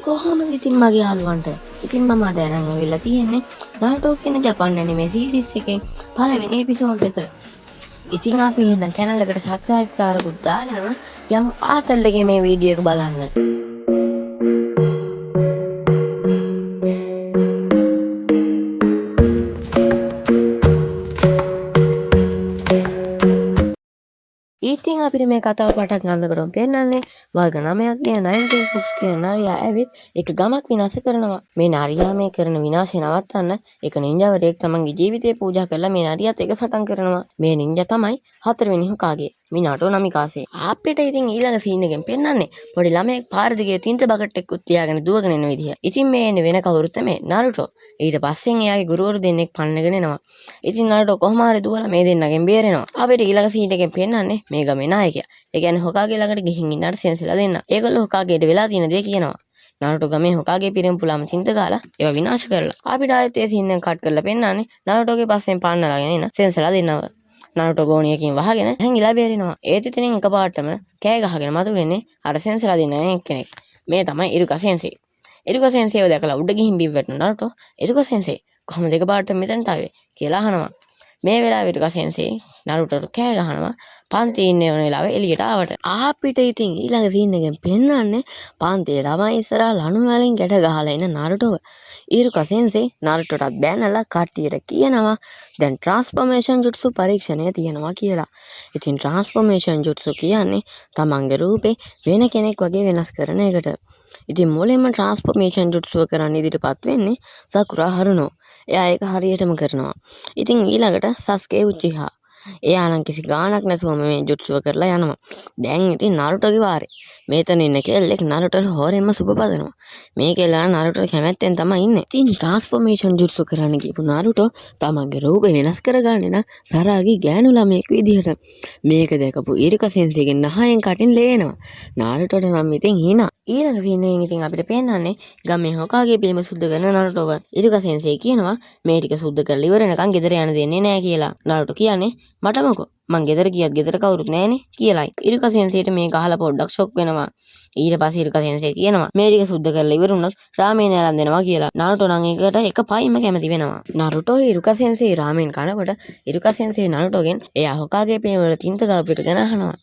කොහොමද ඉතින් මගේ යාළුවන්ට? ඉතින් මම අද අරන් ඇවිල්ලා තියෙන්නේ නාටෝ කියන ජපන් ඇනිමේ සීරීස් එකේ පළවෙනි එපිසෝඩ් එක. ඉතින් අපි එහෙනම් channel එකට subscribe කරගුත් දාලා යමු ආතල් එකේ මේ වීඩියෝ එක බලන්න. ඉතින් අපිට මේ කතාව පටන් ගන්නකොටම පෙන්නන්නේ වර්ග 9ක් කියන 19 Fox කියන නරියා ඇවිත් එක ගමක් විනාශ කරනවා. මේ නරියා මේ කරන විනාශය නවත්තන්න එක නින්ජාවරයෙක් තමන්ගේ ජීවිතේ පූජා කරලා මේ නරියාත් එක සටන් කරනවා. මේ නින්ජා තමයි හතරවෙනි හොකාගේ මිනාටෝ නමිකාසේ. අපිට ඉතින් ඊළඟ සීන් එකෙන් පෙන්නන්නේ පොඩි ළමයෙක් පාර දිගේ තින්ත බකට් එකක් තියාගෙන දුවගෙන එන විදිය. ඉතින් මේ එන්නේ වෙන කවුරුත් නෙමෙයි නාරුටෝ. ඊට පස්සෙන් එයාගේ ගුරුවරු දෙන්නෙක් පන්නගෙන එනවා. ඉතින් නාරුටෝ කොහොම හරි දුවලා මේ දෙන්නගෙන් බේරෙනවා. අපිට ඊළඟ සීන් එකෙන් පෙන්නන්නේ මේ ගමේ නායකයා. ඒ කියන්නේ හොකාගේ ළඟට ගිහින් ඉන්නට සෙන්සලා දෙන්න. ඒගොල්ලෝ හොකාගේට වෙලා තියෙන දේ කියනවා. නාරුටෝ ගමේ හොකාගේ පිරෙන් පුලාම තින්ත ගාලා ඒවා විනාශ කරලා. අපිට ආයෙත් ඒ සීන් එක කට් කරලා පෙන්නන්නේ නාරුටෝගේ පස්සෙන් පන්නලාගෙන එන සෙන්සලා දෙන්නව. නාරුටෝ ගෝණියකින් වහගෙන හැංගිලා බේරෙනවා. ඒත් ඉතින් එකපාරටම කෑ ගහගෙන මතුවෙන්නේ අර සෙන්සලා දෙන්න එක්කෙනෙක්. මේ තමයි ඉරුකා සෙන්සේ. ඉරුකා සෙන්සේව දැකලා උඩ ගිහින් බිව්වැටෙන නාරුටෝ ඉරුකා සෙන්සේ කොහොමද එකපාරට මෙතනට ආවේ කියලා අහනවා. මේ වෙලාවේ ඉරුකා සෙන්සේ නාරුටෝට කෑ ගහනවා. පන්ති ඉන්නේ ඕන වෙලාවෙ එළියට ආවට. අපිට ඉතින් ඊළඟ සීන් එකෙන් පෙන්නන්නේ පන්තියේ ළමයි ඉස්සරහා ලණු වලින් ගැට ගහලා ඉන්න නාරුටෝව. ඉරුකා සෙන්සේ නාරුටෝටත් බැනලා කට්ටියට කියනවා දැන් ට්‍රාන්ස්ෆෝමේෂන් ජුට්සු පරීක්ෂණය තියෙනවා කියලා. ඉතින් ට්‍රාන්ස්ෆෝමේෂන් ජුට්සු කියන්නේ තමන්ගේ රූපේ වෙන කෙනෙක් වගේ වෙනස් කරන එකට. ඉතින් මුලින්ම ට්‍රාන්ස්ෆෝමේෂන් ජුට්සුව කරන්න ඉදිරිපත් වෙන්නේ සකුරා හරුනෝ. එයා ඒක හරියටම කරනවා. ඉතින් ඊළඟට සස්කේ උචිහා. එයා නම් කිසි ගාණක් නැතුවම මේ ජුට්සුව කරලා යනවා. දැන් ඉතින් නාරුටෝගේ වාරේ. මේතන ඉන්න කෙල්ලෙක් නාරුටෝට හොරෙන්ම සුබපදනවා. මේ කෙල්ලා නාරුටෝ කැමැත්තෙන් තමයි ඉන්නේ. ඉතින් ට්‍රාන්ස්ෆෝමේෂන් ජුට්සු කරන්න ගිහපු නාරුටෝ තමන්ගේ රූපේ වෙනස් කරගන්නේ නම් සරාගේ ගෑනු ළමයෙක් විදිහට. මේක දැකපු ඉරිකා සෙන්සේගෙන් නහයෙන් කටින් ලේනවා. නාරුටෝට නම් ඉතින් hina. ඊළඟ සීන් එකෙන් ඉතින් අපිට පේන්නන්නේ ගමේ හොකාගේ පිළිම සුද්ධ කරන නාරුටෝව. ඉරිකා සෙන්සේ කියනවා මේ ටික සුද්ධ කරලා ඉවර වෙනකන් ගෙදර යන්න දෙන්නේ නැහැ කියලා. නාරුටෝ කියන්නේ මට මොකෝ මං ගෙදර ගියත් ගෙදර කවුරුත් නැහනේ කියලායි. ඉරිකා සෙන්සේට මේක අහලා පොඩ්ඩක් ෂොක් වෙනවා. ඊට පස්සේ ඉරිකා සෙන්සේ කියනවා මේ ටික සුද්ධ කරලා ඉවර වුණොත් රාමේන අරන් දෙනවා කියලා. නාරුටෝ නම් ඒකට එක පයින්ම කැමති වෙනවා. නාරුටෝ ඉරිකා සෙන්සේ රාමෙන් කනකොට ඉරිකා සෙන්සේ නාරුටෝගෙන් එයා හොකාගේ පිළිම වල තින්ත ගාපු එක ගැන අහනවා.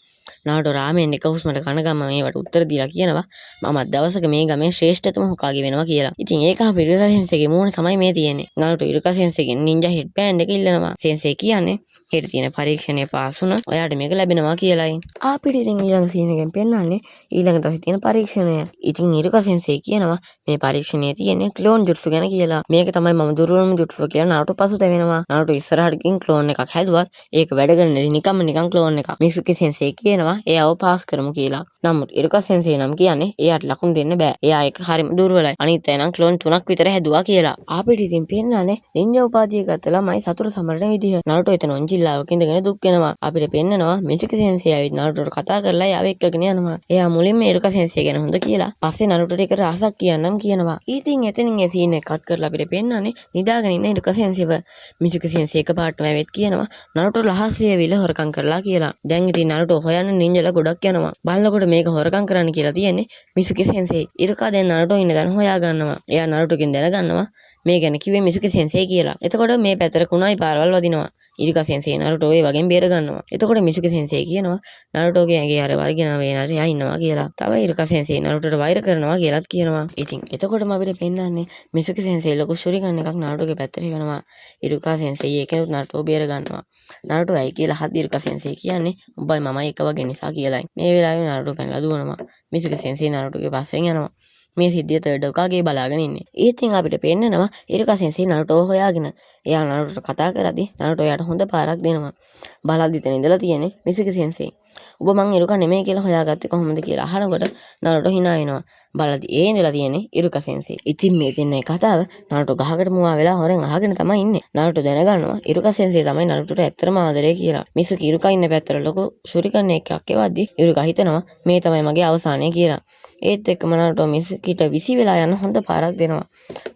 නාරුටෝ රාමෙන් එක හුස්මට කන ගම මේවට උත්තර දීලා කියනවා මමත් දවසක මේ ගමේ ශ්‍රේෂ්ඨතම හොකාගේ වෙනවා කියලා. ඉතින් ඒක අපේ ඉරිකා සෙන්සේගේ මූණ තමයි මේ තියෙන්නේ. නාරුටෝ ඉරිකා සෙන්සේගෙන් නින්ජා හෙඩ් බෑන්ඩ් එක ඉල්ලනවා. සෙන්සේ කියන්නේ හෙට තියෙන පරීක්ෂණය පාස් වුණා ඔයාට මේක ලැබෙනවා කියලායි. අපිට ඉතින් ඊළඟ සීන් එකෙන් පෙන්නන්නේ ඊළඟ දවසේ තියෙන පරීක්ෂණය. ඉතින් ඉරිකා සෙන්සේ කියනවා මේ පරීක්ෂණයේ තියෙන්නේ ක්ලෝන් ජුට්සු ගැන කියලා. මේක තමයි මම දුර්වලම ජුට්සුව කියලා නාරුටෝ පසුතැවෙනවා. නාරුටෝ ඉස්සරහට ගින් ක්ලෝන් එකක් හැදුවත් ඒක වැඩ කරන්නේ නිකන් ක්ලෝන් එකක්. මිසුකි සෙන්සේ කියනවා එයාව පාස් කරමු කියලා. නමුත් ඉරිකා සෙන්සේ නම් කියන්නේ එයාට ලකුණු දෙන්න බෑ. එයා ඒක හරිම දුර්වලයි. අනිත් අය නම් ක්ලෝන් 3ක් විතර හැදුවා කියලා. අපිට ඉතින් පෙන්නන්නේ නින්ජා උපාධිය ගත්ත ළමයි සතුට සමරන විදිහ. නාරුටෝ එතන ඔන්චිල්ලාවක ඉඳගෙන දුක් වෙනවා. අපිට පෙන්නනවා මිසුකි සෙන්සේ ආවිත් නාරුටෝට කතා කරලා එයාව එක්කගෙන යනවා. එයා මුලින්ම ඉරිකා සෙන්සේ ගැන හොඳ කියලා පස්සේ නාරුටෝට ඒක රහසක් කියන්නම් කියනවා. ඉතින් එතනින් ඒ සීන් එක කට් කරලා අපිට පෙන්නන්නේ නිදාගෙන ඉන්න ඉරිකා සෙන්සේව. මිසුකි සෙන්සේ එකපාරටම ඇවිත් කියනවා නාරුටෝ ලහස් ලියවිල හොරකම් කරලා කියලා. දැන් ඉතින් නාරුටෝ හොයන්න නින්ජලා ගොඩක් යනවා. බලනකොට මේක හොරකම් කරන්න කියලා තියෙන්නේ මිසුකි සෙන්සේ. ඉරිකා දැන් නාරුටෝ ඉන්න තැන හොයා ගන්නවා. එයා නාරුටෝගෙන් දැනගන්නවා මේ ගැන කිව්වේ මිසුකි සෙන්සේ කියලා. එතකොට මේ පැතර කුණයි පාරවල් වදිනවා. ඉරිකා සෙන්සේ නාරුටෝ ඒ වගේම බේර ගන්නවා. එතකොට මිසුකි සෙන්සේ කියනවා නාරුටෝගේ ඇඟේ අර වර්ගිනා වේනරියා ඉන්නවා කියලා. තව ඉරිකා සෙන්සේ නාරුටෝට වෛර කරනවා කියලාත් කියනවා. ඉතින් එතකොටම අපිට පෙන්නන්නේ මිසුකි සෙන්සේ ලොකු ශුරිකන් එකක් නාරුටෝගේ පැත්තට වෙනවා. ඉරිකා සෙන්සේ ඒකෙනුත් නාරුටෝ බේර ගන්නවා. නාරුටෝ ඇයි කියලා හත් ඉරිකා සෙන්සේ කියන්නේ උඹයි මමයි එක වගේ නිසා කියලායි. මේ වෙලාවේ නාරුටෝ පැනලා දුවනවා. මිසුකි සෙන්සේ නාරුටෝගේ පස්සෙන් යනවා. මේ සිද්ධිය තර්ඩ් හොකාගේ බලාගෙන ඉන්නේ. ඉතින් අපිට පෙන්නනවා ඉරිකා සෙන්සේ නාරුටෝව හොයාගෙන. එයා නාරුටෝට කතා කරද්දි නාරුටෝ එයාට හොඳ පාරක් දෙනවා. බලද්දි තන ඉඳලා තියෙන්නේ මිසුකි සෙන්සේ. ඔබ මං ඉරිකා නෙමෙයි කියලා හොයාගත්තේ කොහොමද කියලා අහනකොට නාරුටෝ hina වෙනවා. බලද්දි ඒ ඉඳලා තියෙන්නේ ඉරිකා සෙන්සේ. ඉතින් මේ දෙන්නේ කතාව නාරුටෝ ගහකට මුවා වෙලා හොරෙන් අහගෙන තමයි ඉන්නේ. නාරුටෝ දැනගන්නවා ඉරිකා සෙන්සේ තමයි නාරුටෝට ඇත්තටම ආදරේ කියලා. මිසුකි ඉරිකා ඉන්න පැත්තට ලොකු ශුරිකන් එකක් එවද්දි ඉරිකා හිතනවා මේ තමයි මගේ අවසානය කියලා. ඒත් එක්කම නාරුටෝ මිසුකිට විසි වෙලා යන හොඳ පාරක් දෙනවා.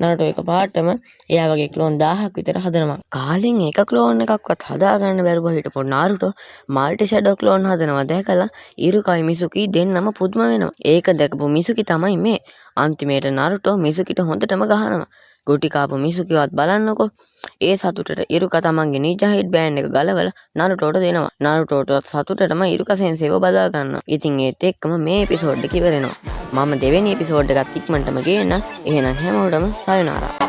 නාරුටෝ එකපාරටම එයා වගේ ක්ලෝන් 1000ක් විතර හදනවා. කාලෙන් එක ක්ලෝන් එකක්වත් හදාගන්න බැරුව හිටපු නාරුටෝ මල්ටි ෂැඩෝ ක්ලෝන් හදනවා දැකලා ඉරුකයි මිසුකි දෙන්නම පුදුම වෙනවා. ඒක දැකපු මිසුකි තමයි තමයි මේ. අන්තිමේට නරුටෝ මිසුකිට හොඳටම ගහනවා. ගුටි කාපු මිසුකිවත් බලන්නකෝ. ඒ සතුටට ඉරුකා තමන්ගේ නින්ජා හෙඩ් බෑන්ඩ් එක ගලවලා නරුටෝට දෙනවා. නරුටෝටත් සතුටටම ඉරුකා සෙන්සේව බදා ගන්නවා. ඉතින් ඒත් එක්කම මේ එපිසෝඩ් එක ඉවර වෙනවා. මම දෙවෙනි එපිසෝඩ් එකත් ඉක්මනටම ගේන්න. එහෙනම් හැමෝටම සයොනාරා.